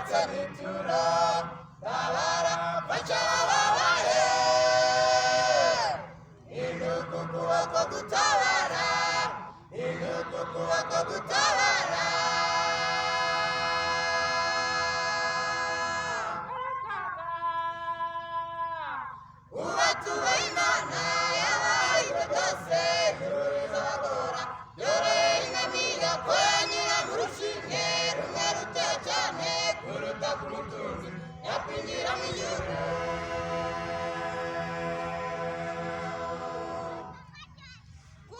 ndetse n'ituro tabara fasha abababaye inuka ukuboko gutabara inuka ukuboko gutabara ubatuba imana yabaye ibyo byose ihuriza abagora dore ingamiya ko yanyura mu rushinge rumwe ruteye cyane kuruta ku mutunzi yakwinjira mu ijuru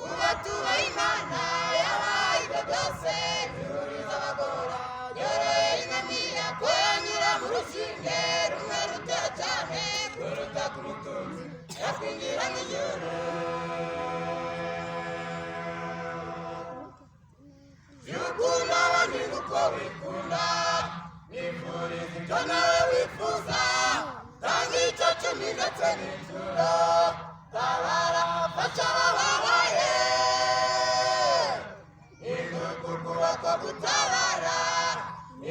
ubatuba imana yabaye ibyo byose ihuriza abagora dore ingamiya ko yanyura mu rushinge rumwe ruteye cyane kuruta ku mutunzi yakwinjira mu ijuru y'ukunda abandi uko wikunda nifuriza ibyo nawe wifuza tanga icyo cumi ndetse n'ituro tabara fasha abababaye inuka ukuboko gutabara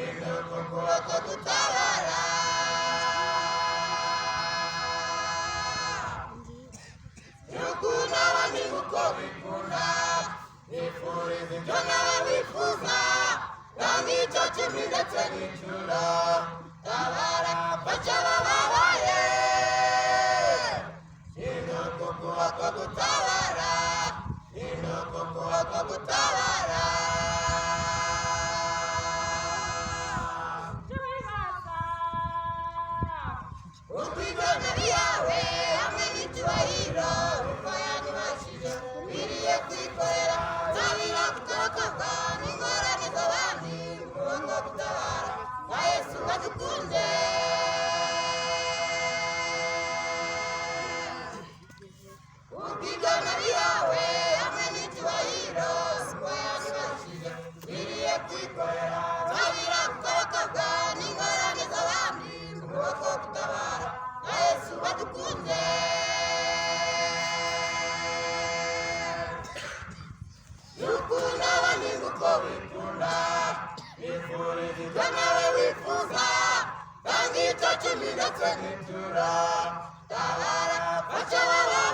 inuka ukuboko gutabara y'ukunda abandi uko wikunda nifuriza ibyo nawe wifuza tanga icyo cumi ndetse n'ituro tabara fasha abababaye inuka ukuboko gutabara inuka ukuboko gutabara ubwigana yawe hamwe n'icyubahiro uko yanyubashije biriye kwikorera nzabira gutorokorwa n'ingorane z'abandi ukuboko gutabara nka yesu wadukunze ubwigana yawe hamwe n'icyubahiro uko yanyubashije biriye kwikorera nzabira gutorokorwa n'ingorane z'abandi ukuboko gutabara nka yesu wadukunze y'ukunda abandi uko wikunda nifuriza ibyo nawe wifuza tanga icyo cumi ndetse n'ituro tabara fasha abababaye